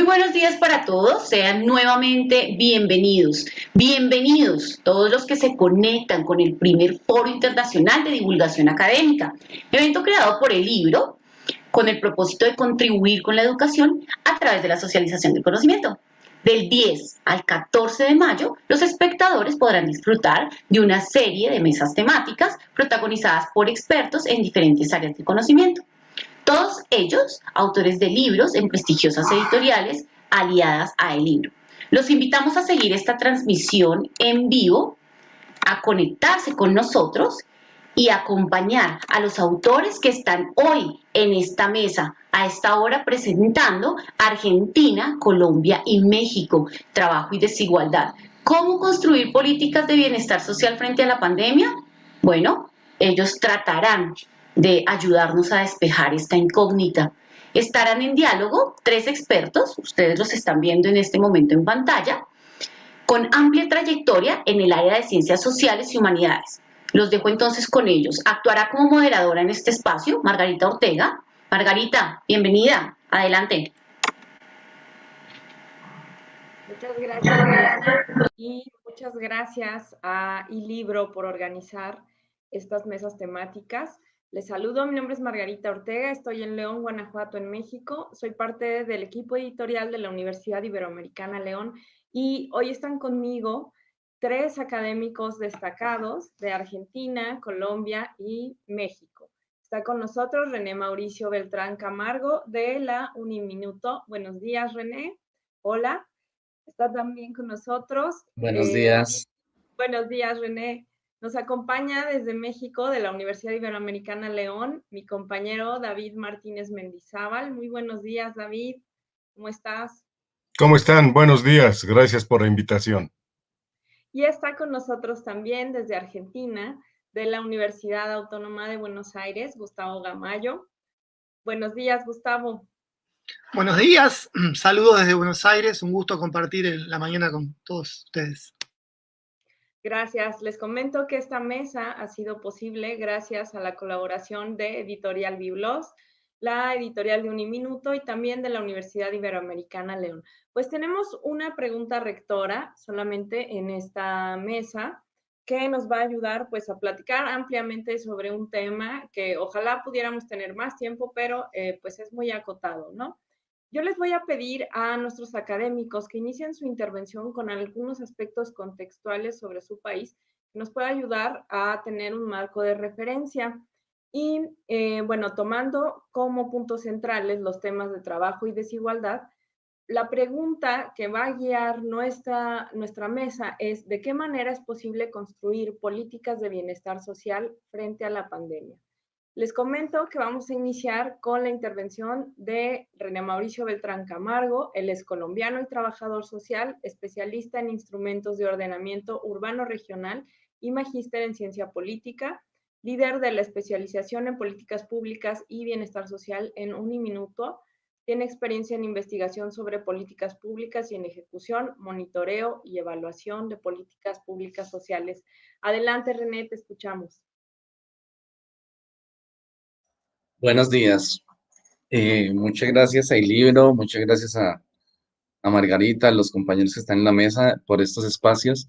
Muy buenos días para todos, sean nuevamente bienvenidos. Bienvenidos todos los que se conectan con el primer Foro Internacional de Divulgación Académica, evento creado por el libro con el propósito de contribuir con la educación a través de la socialización del conocimiento. Del 10 al 14 de mayo, los espectadores podrán disfrutar de una serie de mesas temáticas protagonizadas por expertos en diferentes áreas de conocimiento. Todos ellos autores de libros en prestigiosas editoriales aliadas a el libro. Los invitamos a seguir esta transmisión en vivo, a conectarse con nosotros y acompañar a los autores que están hoy en esta mesa, a esta hora presentando Argentina, Colombia y México, trabajo y desigualdad. ¿Cómo construir políticas de bienestar social frente a la pandemia? Bueno, ellos tratarán de ayudarnos a despejar esta incógnita. Estarán en diálogo 3 expertos, ustedes los están viendo en este momento en pantalla, con amplia trayectoria en el área de ciencias sociales y humanidades. Los dejo entonces con ellos. Actuará como moderadora en este espacio Margarita Ortega. Margarita, bienvenida. Adelante. Muchas gracias, Mariana, y muchas gracias a iLibro por organizar estas mesas temáticas. Les saludo, mi nombre es Margarita Ortega, estoy en León, Guanajuato, en México. Soy parte del equipo editorial de la Universidad Iberoamericana León y hoy están conmigo 3 académicos destacados de Argentina, Colombia y México. Está con nosotros René Mauricio Beltrán Camargo de la Uniminuto. Buenos días, René. Hola. Está también con nosotros. Buenos días. Buenos días, René. Nos acompaña desde México, de la Universidad Iberoamericana León, mi compañero David Martínez Mendizábal. Muy buenos días, David. ¿Cómo estás? ¿Cómo están? Buenos días. Gracias por la invitación. Y está con nosotros también desde Argentina, de la Universidad Autónoma de Buenos Aires, Gustavo Gamayo. Buenos días, Gustavo. Buenos días, saludos desde Buenos Aires, un gusto compartir la mañana con todos ustedes. Gracias. Les comento que esta mesa ha sido posible gracias a la colaboración de Editorial Biblos, la editorial de Uniminuto y también de la Universidad Iberoamericana León. Pues tenemos una pregunta rectora solamente en esta mesa que nos va a ayudar pues a platicar ampliamente sobre un tema que ojalá pudiéramos tener más tiempo, pero pues es muy acotado, ¿no? Yo les voy a pedir a nuestros académicos que inicien su intervención con algunos aspectos contextuales sobre su país que nos pueda ayudar a tener un marco de referencia. Y bueno, tomando como puntos centrales los temas de trabajo y desigualdad, la pregunta que va a guiar nuestra mesa es: ¿de qué manera es posible construir políticas de bienestar social frente a la pandemia? Les comento que vamos a iniciar con la intervención de René Mauricio Beltrán Camargo. Él es colombiano y trabajador social, especialista en instrumentos de ordenamiento urbano regional y magíster en ciencia política, líder de la especialización en políticas públicas y bienestar social en Uniminuto. Tiene experiencia en investigación sobre políticas públicas y en ejecución, monitoreo y evaluación de políticas públicas sociales. Adelante, René, te escuchamos. Buenos días. Muchas gracias a iLibro, muchas gracias a Margarita, a los compañeros que están en la mesa por estos espacios.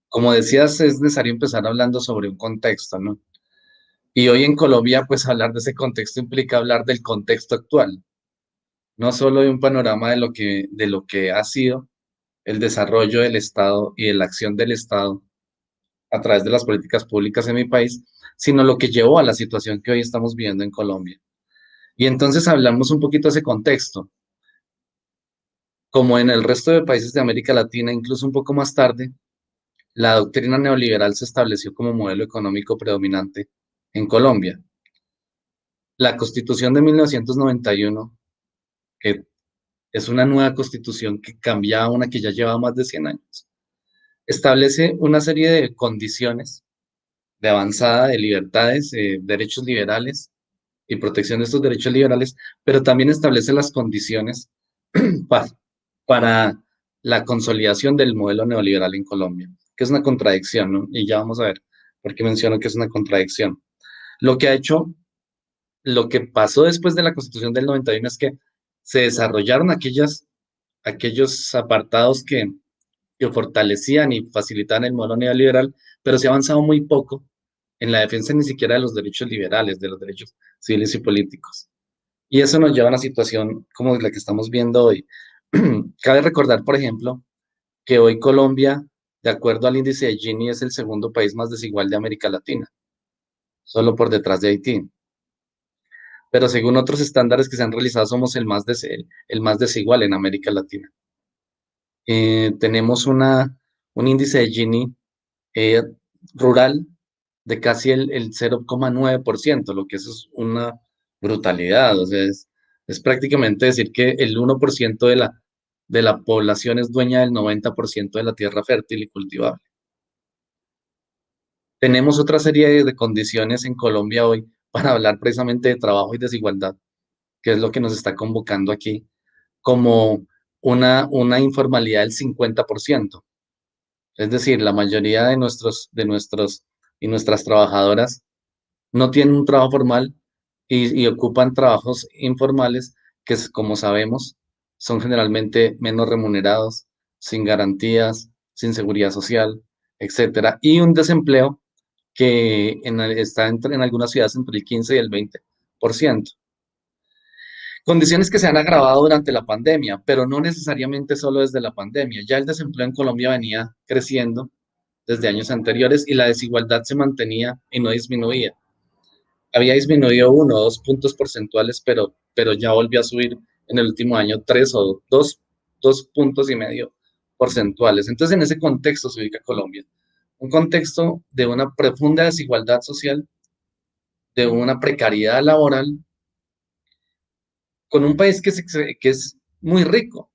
Como decías, es necesario empezar hablando sobre un contexto, ¿no? Y hoy en Colombia, pues hablar de ese contexto implica hablar del contexto actual, no solo de un panorama de lo que ha sido el desarrollo del Estado y de la acción del Estado a través de las políticas públicas en mi país, sino lo que llevó a la situación que hoy estamos viviendo en Colombia. Y entonces hablamos un poquito de ese contexto. Como en el resto de países de América Latina, incluso un poco más tarde, la doctrina neoliberal se estableció como modelo económico predominante en Colombia. La Constitución de 1991, que es una nueva constitución que cambiaba una que ya llevaba más de 100 años, establece una serie de condiciones de avanzada de libertades, derechos liberales y protección de estos derechos liberales, pero también establece las condiciones para la consolidación del modelo neoliberal en Colombia, que es una contradicción, ¿no? Y ya vamos a ver por qué menciono que es una contradicción. Lo que ha hecho lo que pasó después de la Constitución del 91 es que se desarrollaron aquellos apartados que fortalecían y facilitaban el modelo neoliberal, pero se ha avanzado muy poco en la defensa ni siquiera de los derechos liberales, de los derechos civiles y políticos. Y eso nos lleva a una situación como la que estamos viendo hoy. Cabe recordar, por ejemplo, que hoy Colombia, de acuerdo al índice de Gini, es el segundo país más desigual de América Latina, solo por detrás de Haití. Pero según otros estándares que se han realizado, somos el más desigual en América Latina. Tenemos un índice de Gini eh, rural de casi el 0,9%, lo que eso es una brutalidad. O sea, es prácticamente decir que el 1% de la población es dueña del 90% de la tierra fértil y cultivable. Tenemos otra serie de condiciones en Colombia hoy para hablar precisamente de trabajo y desigualdad, que es lo que nos está convocando aquí, como una informalidad del 50%. Es decir, la mayoría de nuestros y nuestras trabajadoras no tienen un trabajo formal y ocupan trabajos informales que, como sabemos, son generalmente menos remunerados, sin garantías, sin seguridad social, etcétera, y un desempleo que está en algunas ciudades entre el 15 y el 20%. Condiciones que se han agravado durante la pandemia, pero no necesariamente solo desde la pandemia. Ya el desempleo en Colombia venía creciendo desde años anteriores y la desigualdad se mantenía y no disminuía. Había disminuido 1 o 2 puntos porcentuales, pero ya volvió a subir en el último año 2,5 puntos porcentuales. Entonces, en ese contexto se ubica Colombia. Un contexto de una profunda desigualdad social, de una precariedad laboral, con un país que es muy rico.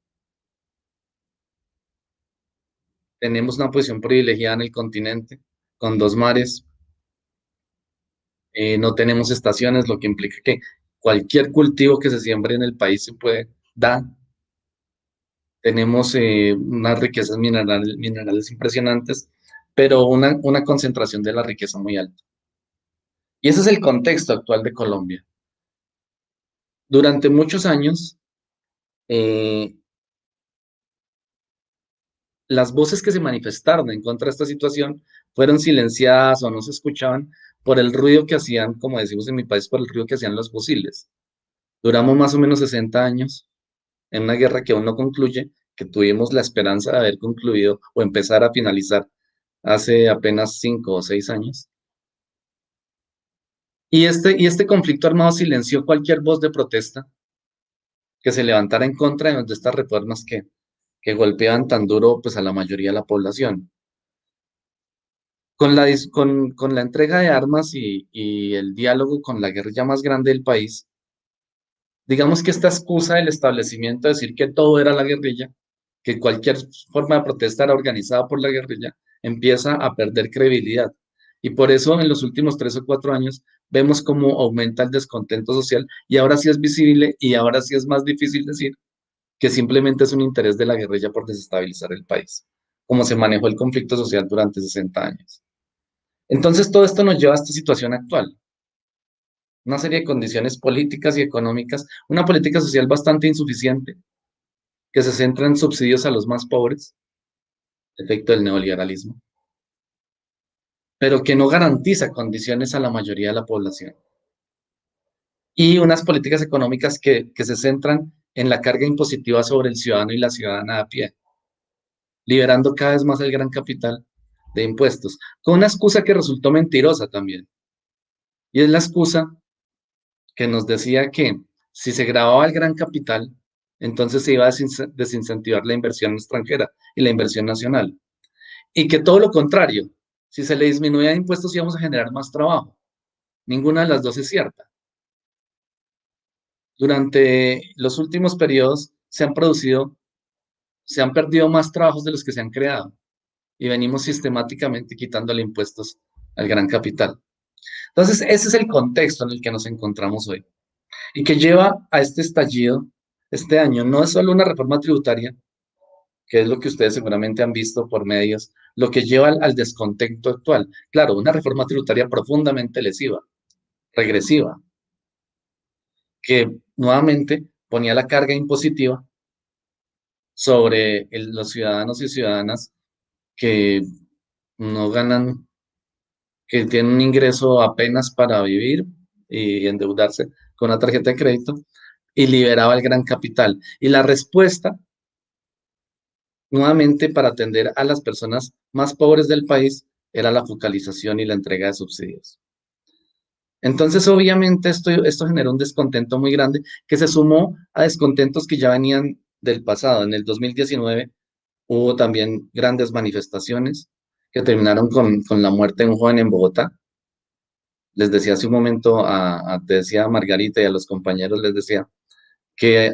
Tenemos una posición privilegiada en el continente, con 2 mares. No tenemos estaciones, lo que implica que cualquier cultivo que se siembre en el país se puede dar. Tenemos unas riquezas minerales impresionantes, pero una concentración de la riqueza muy alta. Y ese es el contexto actual de Colombia. Durante muchos años, las voces que se manifestaron en contra de esta situación fueron silenciadas o no se escuchaban por el ruido que hacían, como decimos en mi país, por el ruido que hacían los fusiles. Duramos más o menos 60 años en una guerra que aún no concluye, que tuvimos la esperanza de haber concluido o empezar a finalizar hace apenas 5 o 6 años. Y este conflicto armado silenció cualquier voz de protesta que se levantara en contra de estas reformas que golpeaban tan duro pues, a la mayoría de la población. Con la entrega de armas y el diálogo con la guerrilla más grande del país, digamos que esta excusa del establecimiento de decir que todo era la guerrilla, que cualquier forma de protesta era organizada por la guerrilla, empieza a perder credibilidad. Y por eso en los últimos 3 o 4 años vemos cómo aumenta el descontento social y ahora sí es visible y ahora sí es más difícil decir que simplemente es un interés de la guerrilla por desestabilizar el país, como se manejó el conflicto social durante 60 años. Entonces todo esto nos lleva a esta situación actual. Una serie de condiciones políticas y económicas, una política social bastante insuficiente, que se centra en subsidios a los más pobres, efecto del neoliberalismo, pero que no garantiza condiciones a la mayoría de la población. Y unas políticas económicas que se centran en la carga impositiva sobre el ciudadano y la ciudadana a pie, liberando cada vez más el gran capital de impuestos, con una excusa que resultó mentirosa también. Y es la excusa que nos decía que si se grababa el gran capital, entonces se iba a desincentivar la inversión extranjera y la inversión nacional. Y que todo lo contrario, si se le disminuían impuestos íbamos a generar más trabajo. Ninguna de las dos es cierta. Durante los últimos periodos se han perdido más trabajos de los que se han creado y venimos sistemáticamente quitándole impuestos al gran capital. Entonces, ese es el contexto en el que nos encontramos hoy y que lleva a este estallido este año. No es solo una reforma tributaria, que es lo que ustedes seguramente han visto por medios, lo que lleva al descontento actual. Claro, una reforma tributaria profundamente lesiva, regresiva, que nuevamente ponía la carga impositiva sobre los ciudadanos y ciudadanas que no ganan, que tienen un ingreso apenas para vivir y endeudarse con una tarjeta de crédito, y liberaba el gran capital. Y la respuesta, nuevamente, para atender a las personas más pobres del país, era la focalización y la entrega de subsidios. Entonces, obviamente, esto generó un descontento muy grande que se sumó a descontentos que ya venían del pasado. En el 2019 hubo también grandes manifestaciones que terminaron con la muerte de un joven en Bogotá. Les decía hace un momento, te decía a Margarita y a los compañeros, les decía que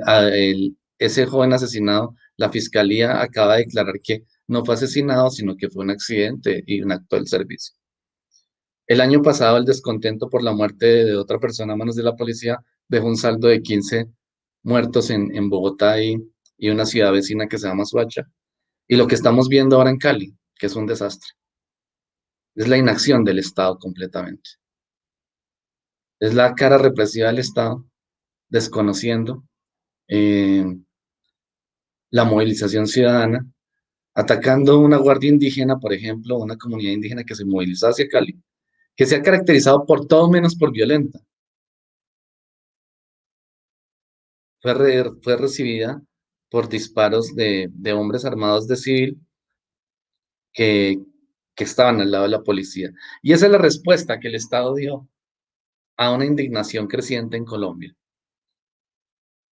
ese joven asesinado, la fiscalía acaba de declarar que no fue asesinado, sino que fue un accidente y un acto del servicio. El año pasado, el descontento por la muerte de otra persona a manos de la policía dejó un saldo de 15 muertos en Bogotá y una ciudad vecina que se llama Soacha. Y lo que estamos viendo ahora en Cali, que es un desastre, es la inacción del Estado completamente. Es la cara represiva del Estado desconociendo la movilización ciudadana, atacando una guardia indígena, por ejemplo, una comunidad indígena que se movilizó hacia Cali, que se ha caracterizado por todo menos por violenta. Fue recibida por disparos de hombres armados de civil que, que estaban al lado de la policía. Y esa es la respuesta que el Estado dio a una indignación creciente en Colombia.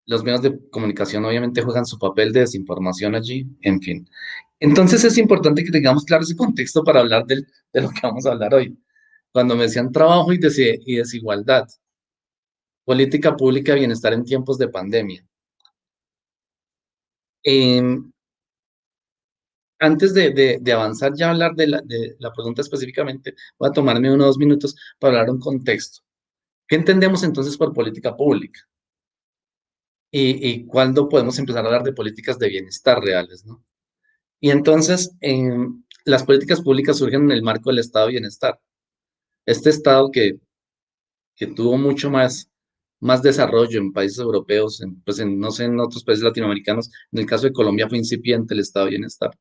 Los medios de comunicación obviamente juegan su papel de desinformación allí, en fin. Entonces es importante que tengamos claro ese contexto para hablar de lo que vamos a hablar hoy. Cuando me decían trabajo y desigualdad, política pública y bienestar en tiempos de pandemia. Antes de avanzar ya a hablar de la pregunta específicamente, voy a tomarme 1 o 2 minutos para hablar un contexto. ¿Qué entendemos entonces por política pública? Y cuándo podemos empezar a hablar de políticas de bienestar reales, ¿no? Y entonces, las políticas públicas surgen en el marco del estado de bienestar. Este estado que tuvo mucho más desarrollo en países europeos, no sé, en otros países latinoamericanos, en el caso de Colombia fue incipiente el estado de bienestar,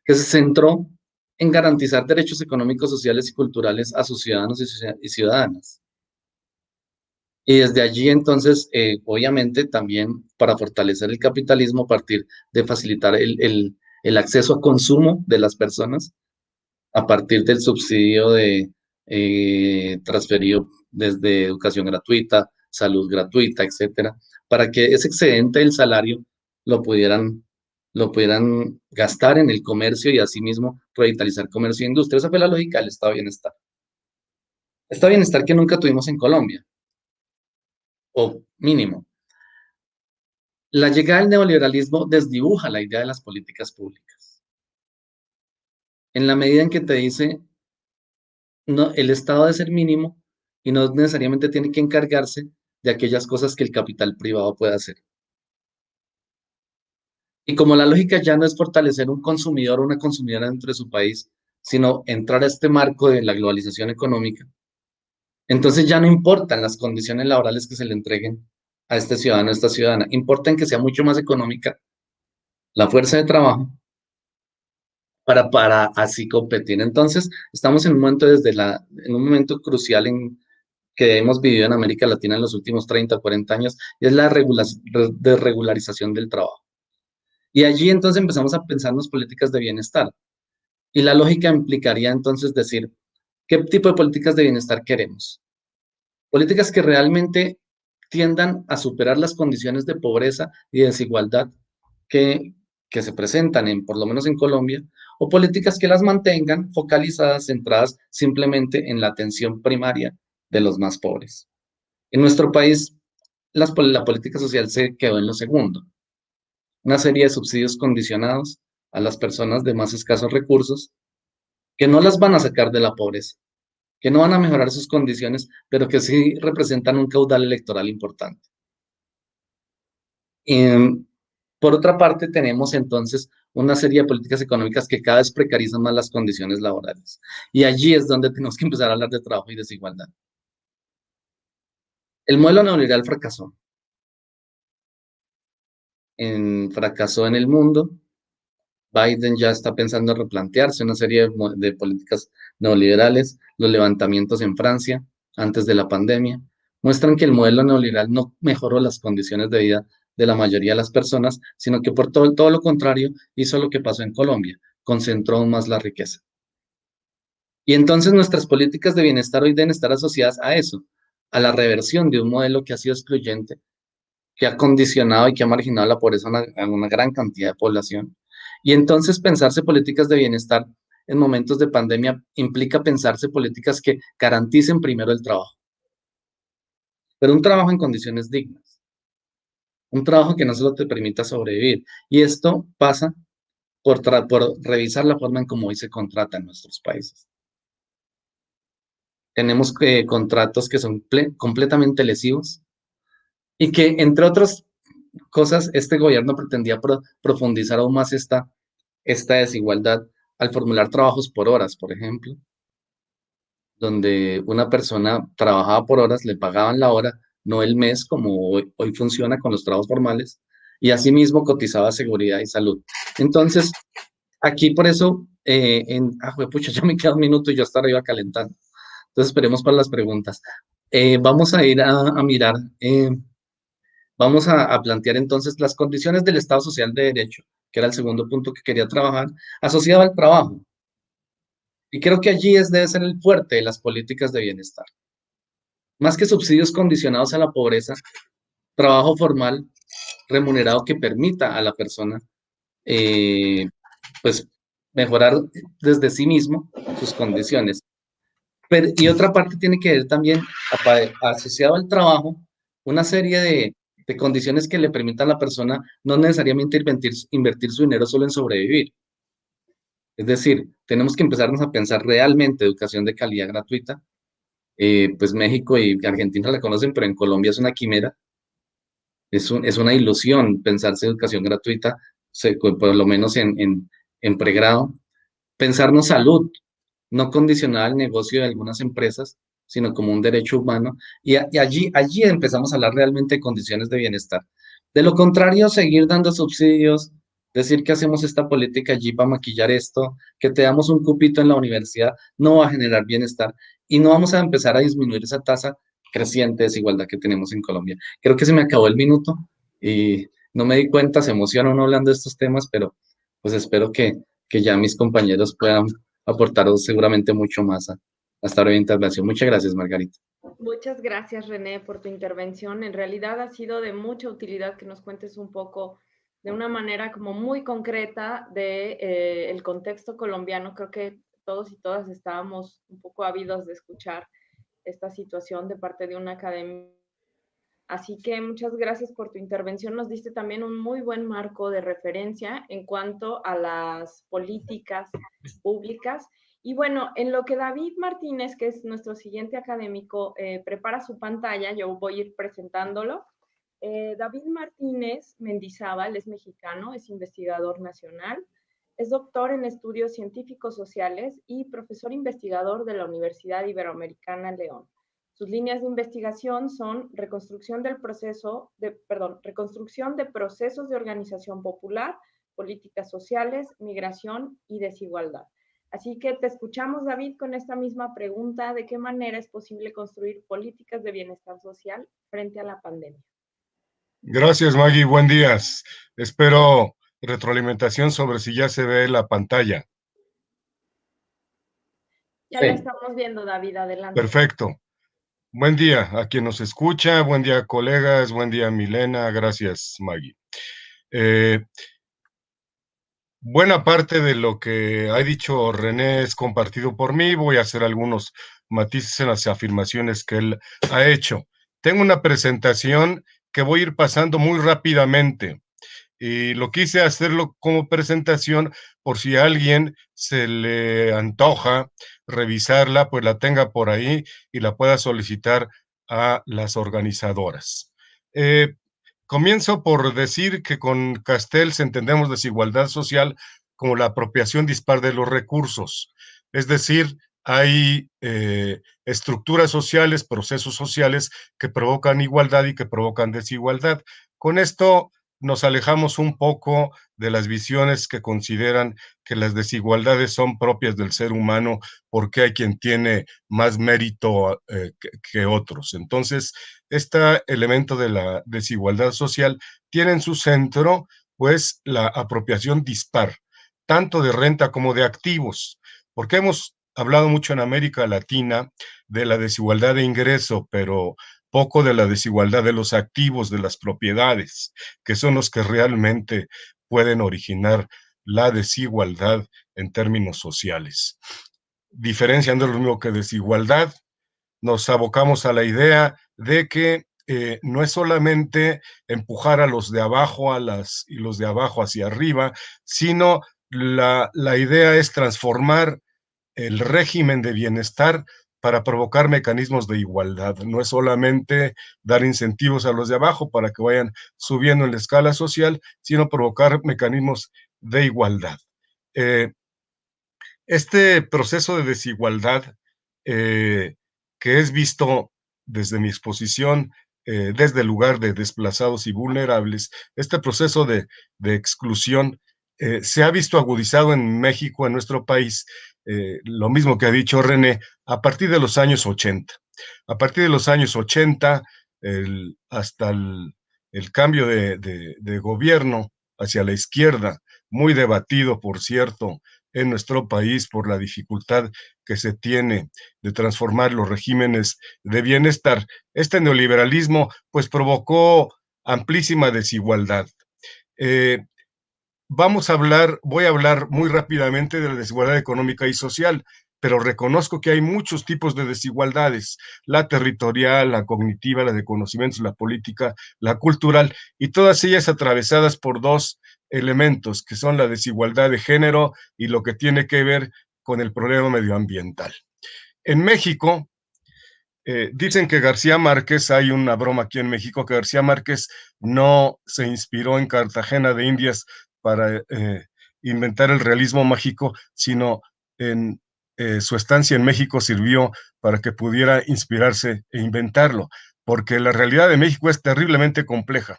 que se centró en garantizar derechos económicos, sociales y culturales a sus ciudadanos y ciudadanas. Y desde allí, entonces, obviamente, también para fortalecer el capitalismo a partir de facilitar el acceso a consumo de las personas, a partir del subsidio transferido desde educación gratuita, salud gratuita, etcétera, para que ese excedente del salario lo pudieran gastar en el comercio y asimismo revitalizar comercio e industria. Esa fue la lógica del estado de bienestar. Estado de bienestar que nunca tuvimos en Colombia, o mínimo. La llegada del neoliberalismo desdibuja la idea de las políticas públicas. En la medida en que te dice, no, el Estado debe ser mínimo y no necesariamente tiene que encargarse de aquellas cosas que el capital privado puede hacer. Y como la lógica ya no es fortalecer un consumidor o una consumidora dentro de su país, sino entrar a este marco de la globalización económica, entonces ya no importan las condiciones laborales que se le entreguen a este ciudadano o esta ciudadana, importa que sea mucho más económica la fuerza de trabajo para así competir. Entonces, estamos en un momento en un momento crucial que hemos vivido en América Latina en los últimos 30 o 40 años, y es la desregularización del trabajo. Y allí entonces empezamos a pensarnos políticas de bienestar. Y la lógica implicaría entonces decir, ¿qué tipo de políticas de bienestar queremos? Políticas que realmente tiendan a superar las condiciones de pobreza y desigualdad que se presentan por lo menos en Colombia, o políticas que las mantengan focalizadas, centradas simplemente en la atención primaria de los más pobres. En nuestro país, la política social se quedó en lo segundo. Una serie de subsidios condicionados a las personas de más escasos recursos, que no las van a sacar de la pobreza, que no van a mejorar sus condiciones, pero que sí representan un caudal electoral importante. Por otra parte, tenemos entonces una serie de políticas económicas que cada vez precarizan más las condiciones laborales. Y allí es donde tenemos que empezar a hablar de trabajo y desigualdad. El modelo neoliberal fracasó. fracasó en el mundo. Biden ya está pensando en replantearse una serie de políticas neoliberales. Los levantamientos en Francia antes de la pandemia muestran que el modelo neoliberal no mejoró las condiciones de vida de la mayoría de las personas, sino que por todo lo contrario hizo lo que pasó en Colombia, concentró aún más la riqueza. Y entonces nuestras políticas de bienestar hoy deben estar asociadas a eso, a la reversión de un modelo que ha sido excluyente, que ha condicionado y que ha marginado la pobreza a una gran cantidad de población. Y entonces pensarse políticas de bienestar en momentos de pandemia implica pensarse políticas que garanticen primero el trabajo, pero un trabajo en condiciones dignas, un trabajo que no solo te permita sobrevivir. Y esto pasa por revisar la forma en cómo hoy se contrata en nuestros países. Tenemos contratos que son completamente lesivos y que, entre otras cosas, este gobierno pretendía profundizar aún más esta desigualdad al formular trabajos por horas, por ejemplo, donde una persona trabajaba por horas, le pagaban la hora, no el mes, como hoy funciona con los trabajos formales, y asimismo cotizaba seguridad y salud. Entonces, aquí por eso, pucha, ya me queda un minuto y yo hasta iba calentando. Entonces, esperemos para las preguntas. Vamos a ir a mirar, vamos a plantear entonces las condiciones del Estado Social de Derecho, que era el segundo punto que quería trabajar, asociado al trabajo. Y creo que allí debe ser el fuerte de las políticas de bienestar. Más que subsidios condicionados a la pobreza, trabajo formal remunerado que permita a la persona pues mejorar desde sí mismo sus condiciones. Y otra parte tiene que ver también, asociado al trabajo, una serie de condiciones que le permitan a la persona no necesariamente invertir su dinero solo en sobrevivir. Es decir, tenemos que empezarnos a pensar realmente educación de calidad gratuita. Pues México y Argentina la conocen, pero en Colombia es una quimera. Es una ilusión pensarse educación gratuita, por lo menos en pregrado. Pensarnos salud, no condicionada al negocio de algunas empresas, sino como un derecho humano. Y allí empezamos a hablar realmente de condiciones de bienestar. De lo contrario, seguir dando subsidios, decir que hacemos esta política allí para maquillar esto, que te damos un cupito en la universidad, no va a generar bienestar y no vamos a empezar a disminuir esa tasa creciente de desigualdad que tenemos en Colombia. Creo que se me acabó el minuto y no me di cuenta, se emociona uno hablando de estos temas, pero pues espero que ya mis compañeros puedan aportar seguramente mucho más a esta breve intervención. Muchas gracias, Margarita. Muchas gracias, René, por tu intervención. En realidad ha sido de mucha utilidad que nos cuentes un poco de una manera como muy concreta de el contexto colombiano. Creo que todos y todas estábamos un poco ávidos de escuchar esta situación de parte de una academia. Así que muchas gracias por tu intervención. Nos diste también un muy buen marco de referencia en cuanto a las políticas públicas. Y bueno, en lo que David Martínez, que es nuestro siguiente académico, prepara su pantalla, yo voy a ir presentándolo. David Martínez Mendizábal es mexicano, es investigador nacional, es doctor en estudios científicos sociales y profesor investigador de la Universidad Iberoamericana León. Sus líneas de investigación son reconstrucción de procesos de organización popular, políticas sociales, migración y desigualdad. Así que te escuchamos, David, con esta misma pregunta: ¿de qué manera es posible construir políticas de bienestar social frente a la pandemia? Gracias, Maggie. Buen día. Espero retroalimentación sobre si ya se ve la pantalla. Ya la estamos viendo, David, adelante. Perfecto. Buen día a quien nos escucha, buen día, colegas, buen día, Milena. Gracias, Maggie. Buena parte de lo que ha dicho René es compartido por mí. Voy a hacer algunos matices en las afirmaciones que él ha hecho. Tengo una presentación que voy a ir pasando muy rápidamente y lo quise hacerlo como presentación por si a alguien se le antoja revisarla, pues la tenga por ahí y la pueda solicitar a las organizadoras. Comienzo por decir que con Castells entendemos desigualdad social como la apropiación dispar de los recursos. Es decir, hay estructuras sociales, procesos sociales que provocan igualdad y que provocan desigualdad. Con esto nos alejamos un poco de las visiones que consideran que las desigualdades son propias del ser humano porque hay quien tiene más mérito que otros. Entonces, este elemento de la desigualdad social tiene en su centro, pues, la apropiación dispar, tanto de renta como de activos, porque hemos hablado mucho en América Latina de la desigualdad de ingreso, pero poco de la desigualdad de los activos, de las propiedades, que son los que realmente pueden originar la desigualdad en términos sociales. Diferenciando lo mismo que desigualdad, nos abocamos a la idea de que no es solamente empujar a los de abajo y los de abajo hacia arriba, sino la idea es transformar el régimen de bienestar para provocar mecanismos de igualdad. No es solamente dar incentivos a los de abajo para que vayan subiendo en la escala social, sino provocar mecanismos de igualdad. Este proceso de desigualdad que es visto desde mi exposición, desde el lugar de desplazados y vulnerables, este proceso de exclusión se ha visto agudizado en México, en nuestro país, lo mismo que ha dicho René, a partir de los años 80. A partir de los años 80, hasta el cambio de gobierno hacia la izquierda, muy debatido, por cierto, en nuestro país por la dificultad que se tiene de transformar los regímenes de bienestar. Este neoliberalismo, pues, provocó amplísima desigualdad. Voy a hablar muy rápidamente de la desigualdad económica y social, pero reconozco que hay muchos tipos de desigualdades, la territorial, la cognitiva, la de conocimientos, la política, la cultural, y todas ellas atravesadas por dos elementos, que son la desigualdad de género y lo que tiene que ver con el problema medioambiental. En México, dicen que García Márquez, hay una broma aquí en México, que García Márquez no se inspiró en Cartagena de Indias para inventar el realismo mágico, sino en su estancia en México sirvió para que pudiera inspirarse e inventarlo, porque la realidad de México es terriblemente compleja,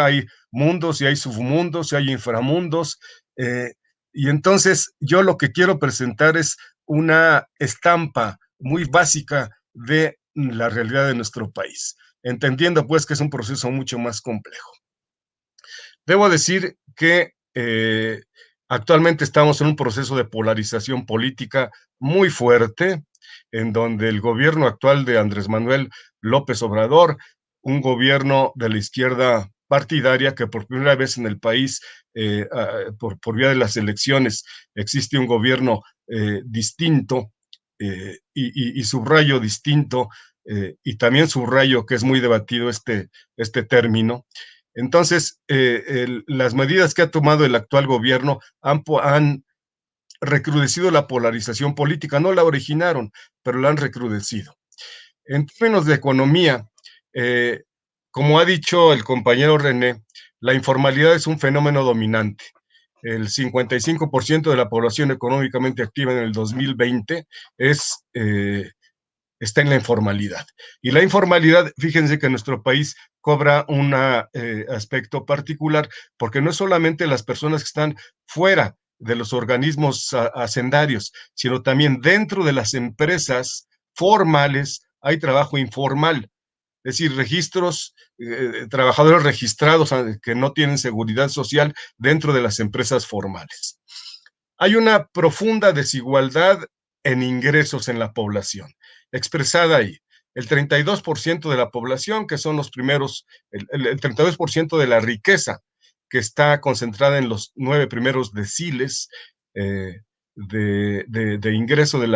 hay mundos y hay submundos y hay inframundos, y entonces yo lo que quiero presentar es una estampa muy básica de la realidad de nuestro país, entendiendo pues que es un proceso mucho más complejo. Debo decir que actualmente estamos en un proceso de polarización política muy fuerte, en donde el gobierno actual de Andrés Manuel López Obrador, un gobierno de la izquierda partidaria que por primera vez en el país, por vía de las elecciones, existe un gobierno distinto, y subrayo distinto, y también subrayo que es muy debatido este término. Entonces, las medidas que ha tomado el actual gobierno han recrudecido la polarización política, no la originaron, pero la han recrudecido. En términos de economía, como ha dicho el compañero René, la informalidad es un fenómeno dominante. El 55% de la población económicamente activa en el 2020 está en la informalidad. Y la informalidad, fíjense que en nuestro país cobra un aspecto particular, porque no es solamente las personas que están fuera de los organismos hacendarios, sino también dentro de las empresas formales hay trabajo informal, es decir, trabajadores registrados que no tienen seguridad social dentro de las empresas formales. Hay una profunda desigualdad en ingresos en la población, expresada ahí. El 32% de la población, que son los primeros, el 32% de la riqueza que está concentrada en los 9 primeros deciles de ingreso de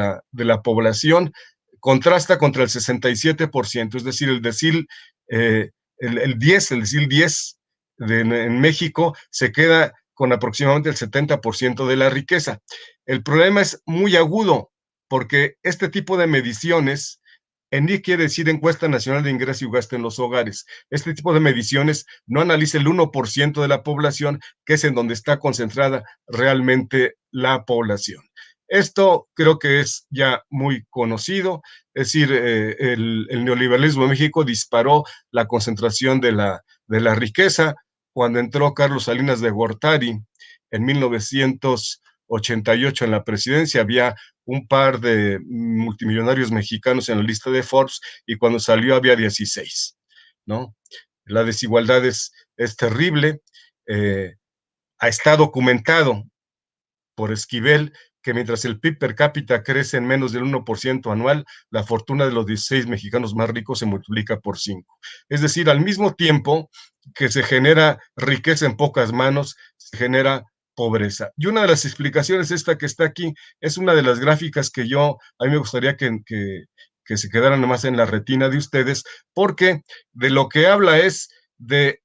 la población, contrasta contra el 67%, es decir, el decil 10 en México se queda con aproximadamente el 70% de la riqueza. El problema es muy agudo, porque este tipo de mediciones, ENI quiere decir Encuesta Nacional de Ingreso y Gasto en los Hogares. Este tipo de mediciones no analiza el 1% de la población, que es en donde está concentrada realmente la población. Esto creo que es ya muy conocido, es decir, el neoliberalismo en México disparó la concentración de la riqueza cuando entró Carlos Salinas de Gortari en 1988 en la presidencia. Había un par de multimillonarios mexicanos en la lista de Forbes y cuando salió había 16, ¿no? La desigualdad es terrible. Está documentado por Esquivel que mientras el PIB per cápita crece en menos del 1% anual, la fortuna de los 16 mexicanos más ricos se multiplica por 5. Es decir, al mismo tiempo que se genera riqueza en pocas manos, se genera pobreza. Y una de las explicaciones, esta que está aquí, es una de las gráficas que a mí me gustaría que se quedaran más en la retina de ustedes, porque de lo que habla es de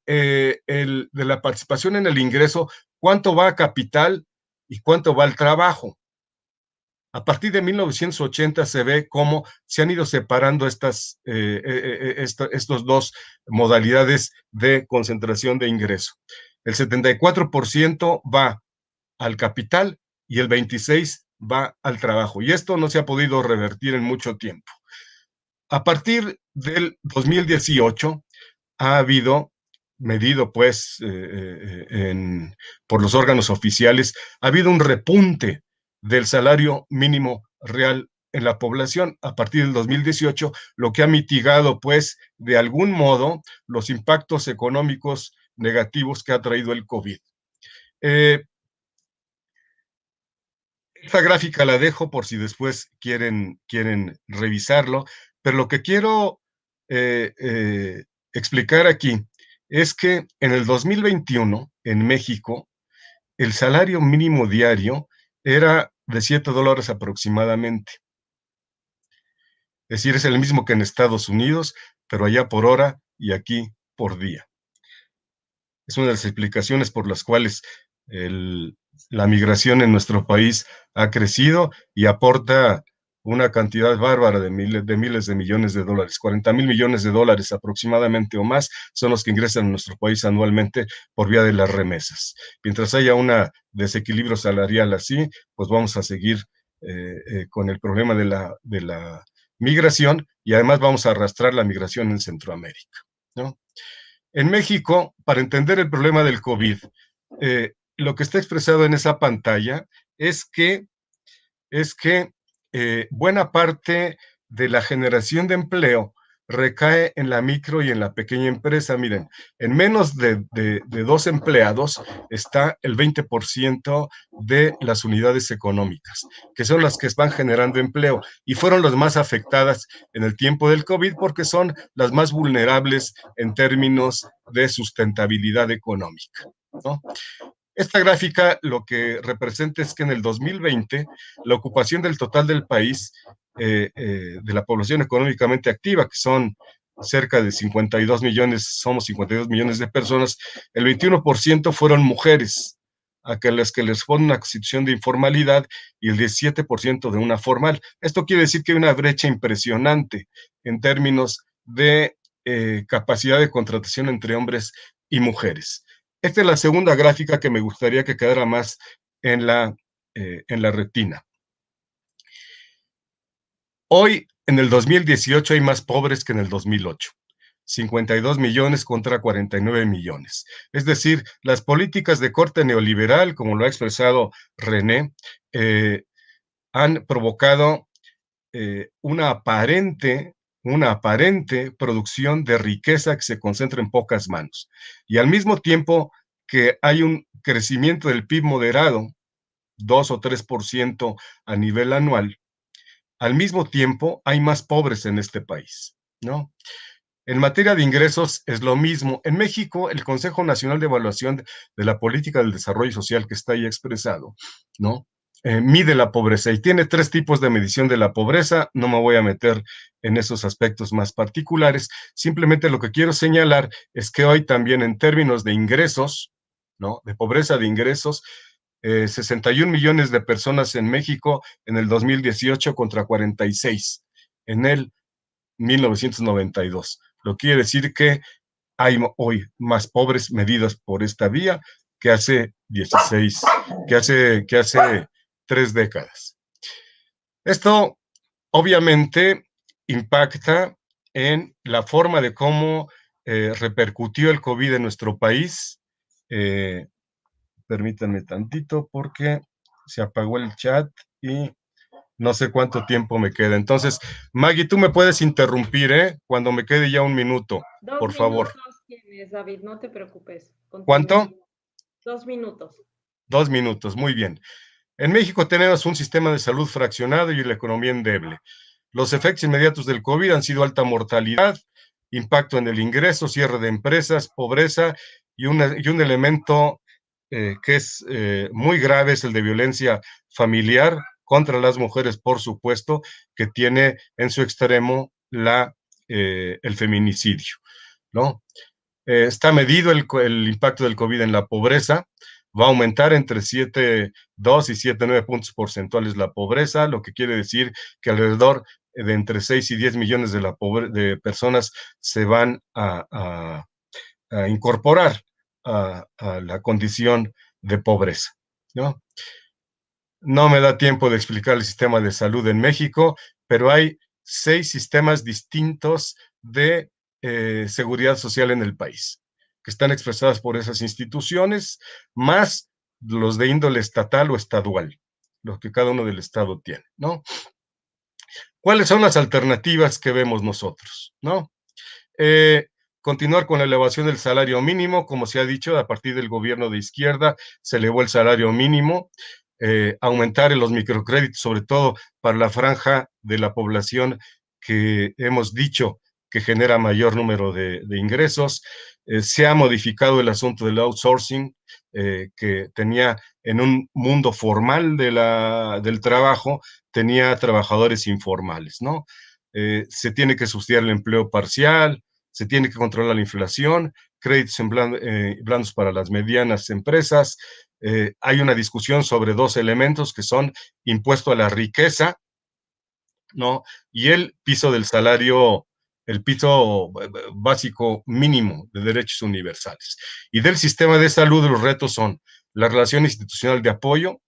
la participación en el ingreso, cuánto va a capital y cuánto va al trabajo. A partir de 1980 se ve cómo se han ido separando estos dos modalidades de concentración de ingreso. El 74% va al capital y el 26% va al trabajo. Y esto no se ha podido revertir en mucho tiempo. A partir del 2018 ha habido, medido pues por los órganos oficiales, ha habido un repunte del salario mínimo real en la población a partir del 2018, lo que ha mitigado pues de algún modo los impactos económicos negativos que ha traído el COVID. Esta gráfica la dejo por si después quieren revisarlo, pero lo que quiero explicar aquí es que en el 2021, en México, el salario mínimo diario era de $7 aproximadamente. Es decir, es el mismo que en Estados Unidos, pero allá por hora y aquí por día. Es una de las explicaciones por las cuales la migración en nuestro país ha crecido y aporta una cantidad bárbara de miles de millones de dólares. 40,000 millones de dólares aproximadamente o más son los que ingresan a nuestro país anualmente por vía de las remesas. Mientras haya un desequilibrio salarial así, pues vamos a seguir con el problema de la migración y además vamos a arrastrar la migración en Centroamérica, ¿no? En México, para entender el problema del COVID, lo que está expresado en esa pantalla es que buena parte de la generación de empleo recae en la micro y en la pequeña empresa. Miren, en menos de 2 empleados está el 20% de las unidades económicas, que son las que van generando empleo y fueron las más afectadas en el tiempo del COVID porque son las más vulnerables en términos de sustentabilidad económica, ¿no? Esta gráfica lo que representa es que en el 2020 la ocupación del total del país, de la población económicamente activa, que son cerca de 52 millones, somos 52 millones de personas, el 21% fueron mujeres, a las que les pone una situación de informalidad y el 17% de una formal. Esto quiere decir que hay una brecha impresionante en términos de capacidad de contratación entre hombres y mujeres. Esta es la segunda gráfica que me gustaría que quedara más en la retina. Hoy, en el 2018, hay más pobres que en el 2008. 52 millones contra 49 millones. Es decir, las políticas de corte neoliberal, como lo ha expresado René, han provocado una aparente producción de riqueza que se concentra en pocas manos. Y al mismo tiempo que hay un crecimiento del PIB moderado, 2 o 3% a nivel anual, al mismo tiempo hay más pobres en este país, ¿no? En materia de ingresos es lo mismo. En México, el Consejo Nacional de Evaluación de la Política del Desarrollo Social que está ahí expresado, ¿no? Mide la pobreza y tiene 3 tipos de medición de la pobreza. No me voy a meter en esos aspectos más particulares. Simplemente lo que quiero señalar es que hoy también en términos de ingresos, ¿no? De pobreza de ingresos, 61 millones de personas en México en el 2018 contra 46 en el 1992. Lo quiere decir que hay hoy más pobres medidas por esta vía que hace 3 décadas. Esto obviamente impacta en la forma de cómo repercutió el COVID en nuestro país. Permítanme tantito porque se apagó el chat y no sé cuánto tiempo me queda. Entonces, Maggie, tú me puedes interrumpir, ¿eh? Cuando me quede ya un minuto, por favor. 2 minutos tienes, David, no te preocupes. Continúa. ¿Cuánto? 2 minutos. 2 minutos, muy bien. En México tenemos un sistema de salud fraccionado y la economía endeble. Los efectos inmediatos del COVID han sido alta mortalidad, impacto en el ingreso, cierre de empresas, pobreza y un elemento que es muy grave es el de violencia familiar contra las mujeres, por supuesto, que tiene en su extremo el feminicidio, ¿no? Está medido el impacto del COVID en la pobreza, va a aumentar entre 7,2 y 7,9 puntos porcentuales la pobreza, lo que quiere decir que alrededor de entre 6 y 10 millones de personas se van a incorporar a la condición de pobreza, ¿no? No me da tiempo de explicar el sistema de salud en México, pero hay 6 sistemas distintos de seguridad social en el país, que están expresadas por esas instituciones, más los de índole estatal o estadual, los que cada uno del estado tiene, ¿no? ¿Cuáles son las alternativas que vemos nosotros, no? Continuar con la elevación del salario mínimo, como se ha dicho, a partir del gobierno de izquierda se elevó el salario mínimo, aumentar en los microcréditos, sobre todo para la franja de la población que hemos dicho que genera mayor número de ingresos. Se ha modificado el asunto del outsourcing, que tenía en un mundo formal del trabajo, tenía trabajadores informales, ¿no? Se tiene que subsidiar el empleo parcial, se tiene que controlar la inflación, créditos blandos para las medianas empresas. Hay una discusión sobre 2 elementos que son impuesto a la riqueza, ¿no? Y el piso del salario, el piso básico mínimo de derechos universales. Y del sistema de salud, los retos son la relación institucional de apoyo.